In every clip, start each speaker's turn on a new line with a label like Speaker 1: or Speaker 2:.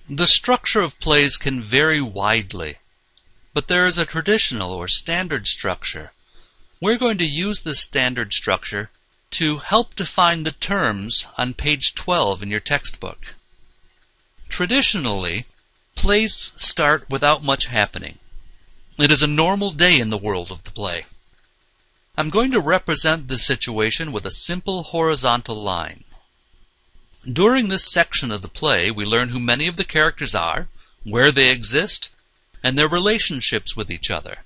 Speaker 1: The structure of plays can vary widely, but there is a traditional or standard structure. We're going to use this standard structure to help define the terms on page 12 in your textbook. Traditionally, plays start without much happening. It is a normal day in the world of the play. I'm going to represent this situation with a simple horizontal line. During this section of the play, we learn who many of the characters are, where they exist, and their relationships with each other.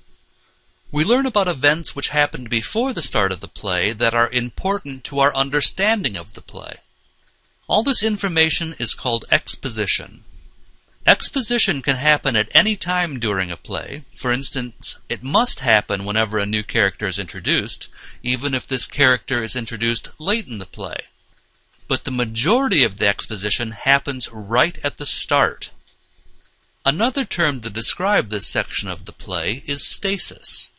Speaker 1: We learn about events which happened before the start of the play that are important to our understanding of the play. All this information is called exposition. Exposition can happen at any time during a play. For instance, it must happen whenever a new character is introduced, even if this character is introduced late in the play. But the majority of the exposition happens right at the start. Another term to describe this section of the play is stasis.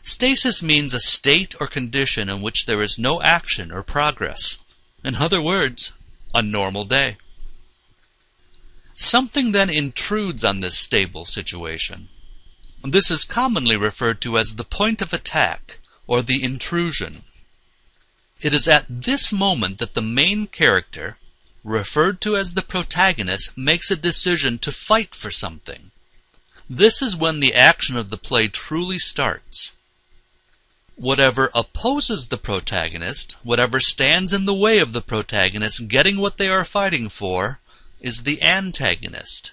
Speaker 1: Stasis means a state or condition in which there is no action or progress. In other words, a normal day. Something then intrudes on this stable situation. This is commonly referred to as the point of attack, or the intrusion. It is at this moment that the main character, referred to as the protagonist, makes a decision to fight for something. This is when the action of the play truly starts. Whatever opposes the protagonist, whatever stands in the way of the protagonist getting what they are fighting for, is the antagonist.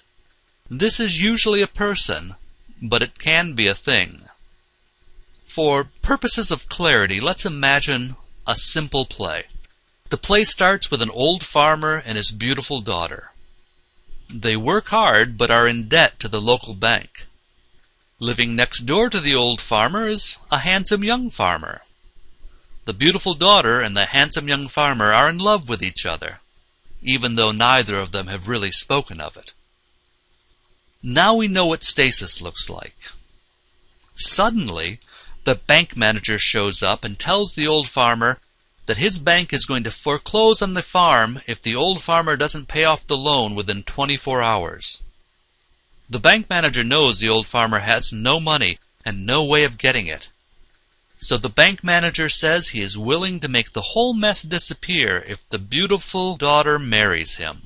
Speaker 1: This is usually a person, but it can be a thing. For purposes of clarity, let's imagine a simple play. The play starts with an old farmer and his beautiful daughter. They work hard but are in debt to the local bank. Living next door to the old farmer is a handsome young farmer. The beautiful daughter and the handsome young farmer are in love with each other, even though neither of them have really spoken of it. Now we know what stasis looks like. Suddenly, the bank manager shows up and tells the old farmer that his bank is going to foreclose on the farm if the old farmer doesn't pay off the loan within 24 hours. The bank manager knows the old farmer has no money and no way of getting it. So the bank manager says he is willing to make the whole mess disappear if the beautiful daughter marries him.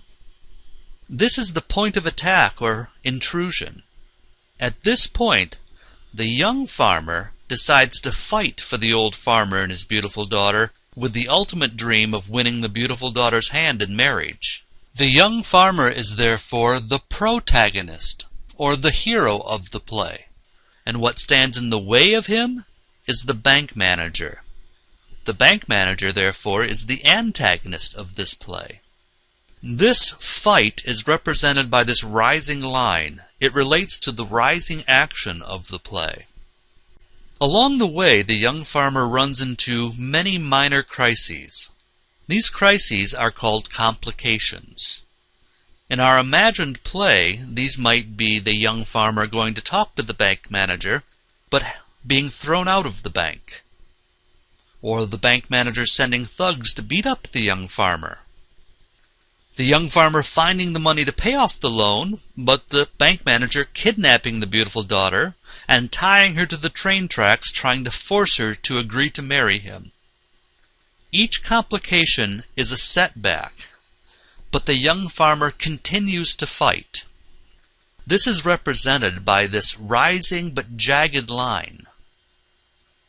Speaker 1: This is the point of attack or intrusion. At this point, the young farmer decides to fight for the old farmer and his beautiful daughter with the ultimate dream of winning the beautiful daughter's hand in marriage. The young farmer is therefore the protagonist, or the hero of the play. And what stands in the way of him is the bank manager. The bank manager, therefore, is the antagonist of this play. This fight is represented by this rising line. It relates to the rising action of the play. Along the way, the young farmer runs into many minor crises. These crises are called complications. In our imagined play, these might be the young farmer going to talk to the bank manager, but being thrown out of the bank. Or the bank manager sending thugs to beat up the young farmer. The young farmer finding the money to pay off the loan, but the bank manager kidnapping the beautiful daughter and tying her to the train tracks, trying to force her to agree to marry him. Each complication is a setback, but the young farmer continues to fight. This is represented by this rising but jagged line.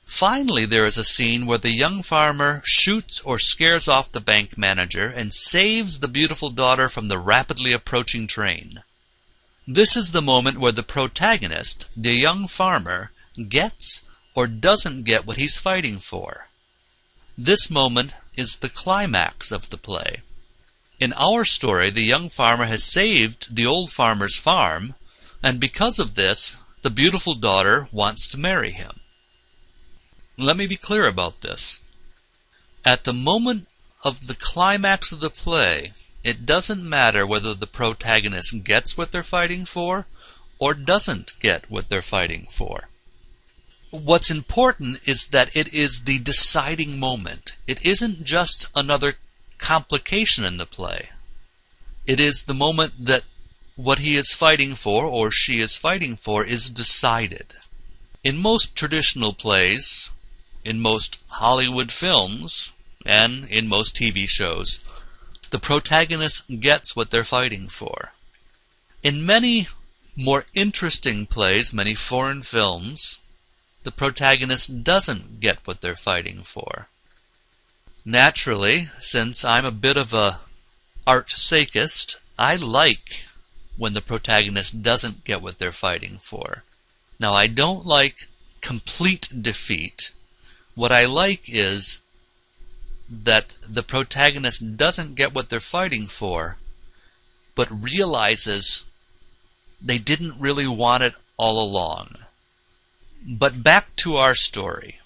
Speaker 1: Finally, there is a scene where the young farmer shoots or scares off the bank manager and saves the beautiful daughter from the rapidly approaching train. This is the moment where the protagonist, the young farmer, gets or doesn't get what he's fighting for. This moment is the climax of the play. In our story, the young farmer has saved the old farmer's farm, and because of this, the beautiful daughter wants to marry him. Let me be clear about this. At the moment of the climax of the play, it doesn't matter whether the protagonist gets what they're fighting for or doesn't get what they're fighting for. What's important is that it is the deciding moment. It isn't just another complication in the play. It is the moment that what he is fighting for or she is fighting for is decided. In most traditional plays, in most Hollywood films, and in most TV shows, the protagonist gets what they're fighting for. In many more interesting plays, many foreign films, the protagonist doesn't get what they're fighting for. Naturally, since I'm a bit of a art-sakist, I like when the protagonist doesn't get what they're fighting for. Now, I don't like complete defeat. What I like is that the protagonist doesn't get what they're fighting for, but realizes they didn't really want it all along. But back to our story.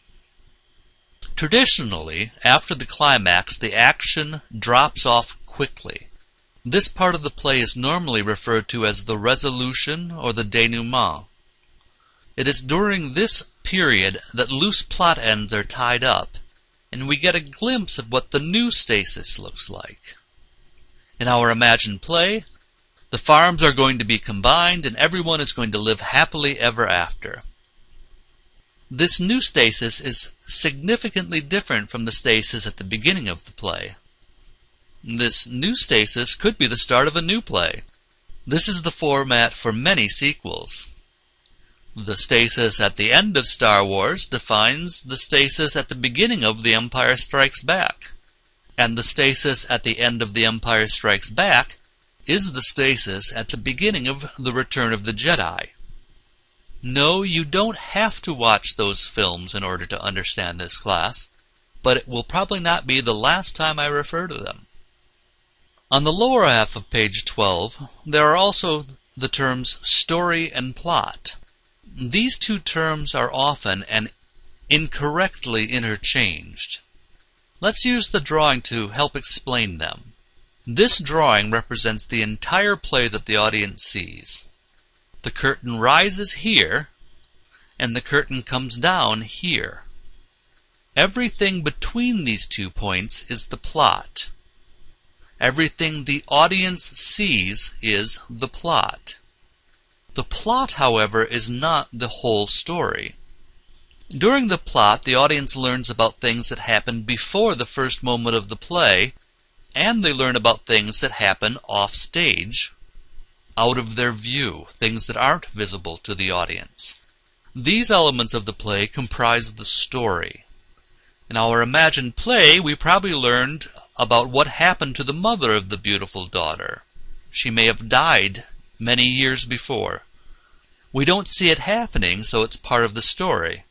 Speaker 1: Traditionally, after the climax, the action drops off quickly. This part of the play is normally referred to as the resolution or the denouement. It is during this period that loose plot ends are tied up, and we get a glimpse of what the new stasis looks like. In our imagined play, the farms are going to be combined and everyone is going to live happily ever after. This new stasis is significantly different from the stasis at the beginning of the play. This new stasis could be the start of a new play. This is the format for many sequels. The stasis at the end of Star Wars defines the stasis at the beginning of The Empire Strikes Back. And the stasis at the end of The Empire Strikes Back is the stasis at the beginning of The Return of the Jedi. No, you don't have to watch those films in order to understand this class, but it will probably not be the last time I refer to them. On the lower half of page 12, there are also the terms story and plot. These two terms are often and incorrectly interchanged. Let's use the drawing to help explain them. This drawing represents the entire play that the audience sees. The curtain rises here, and the curtain comes down here. Everything between these 2 points is the plot. Everything the audience sees is the plot. The plot, however, is not the whole story. During the plot, the audience learns about things that happened before the first moment of the play, and they learn about things that happen off stage, out of their view, things that aren't visible to the audience. These elements of the play comprise the story. In our imagined play, we probably learned about what happened to the mother of the beautiful daughter. She may have died many years before. We don't see it happening, so it's part of the story,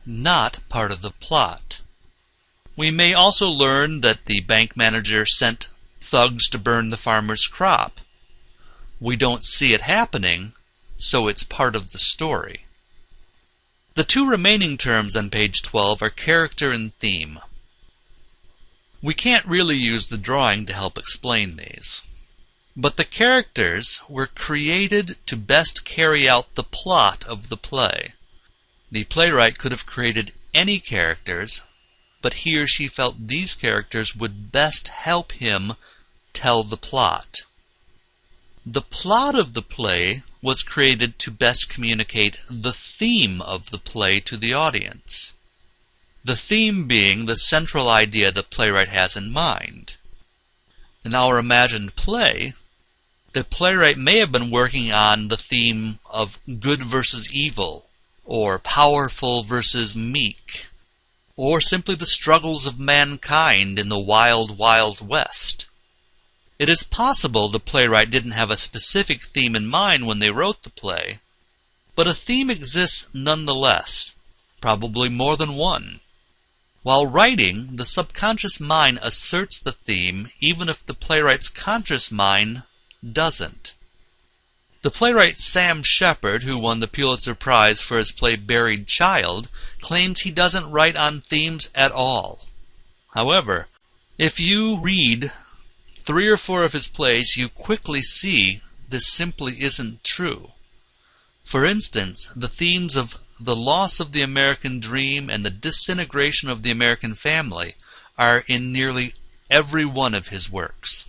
Speaker 1: not part of the plot. We may also learn that the bank manager sent thugs to burn the farmer's crop. We don't see it happening, so it's part of the story. The 2 remaining terms on page 12 are character and theme. We can't really use the drawing to help explain these. But the characters were created to best carry out the plot of the play. The playwright could have created any characters, but he or she felt these characters would best help him tell the plot. The plot of the play was created to best communicate the theme of the play to the audience. The theme being the central idea the playwright has in mind. In our imagined play, the playwright may have been working on the theme of good versus evil, or powerful versus meek, or simply the struggles of mankind in the wild, wild west. It is possible the playwright didn't have a specific theme in mind when they wrote the play, but a theme exists nonetheless, probably more than one. While writing, the subconscious mind asserts the theme even if the playwright's conscious mind doesn't. The playwright Sam Shepard, who won the Pulitzer Prize for his play Buried Child, claims he doesn't write on themes at all. However, if you read 3 or 4 of his plays, you quickly see this simply isn't true. For instance, the themes of the loss of the American dream and the disintegration of the American family are in nearly every one of his works.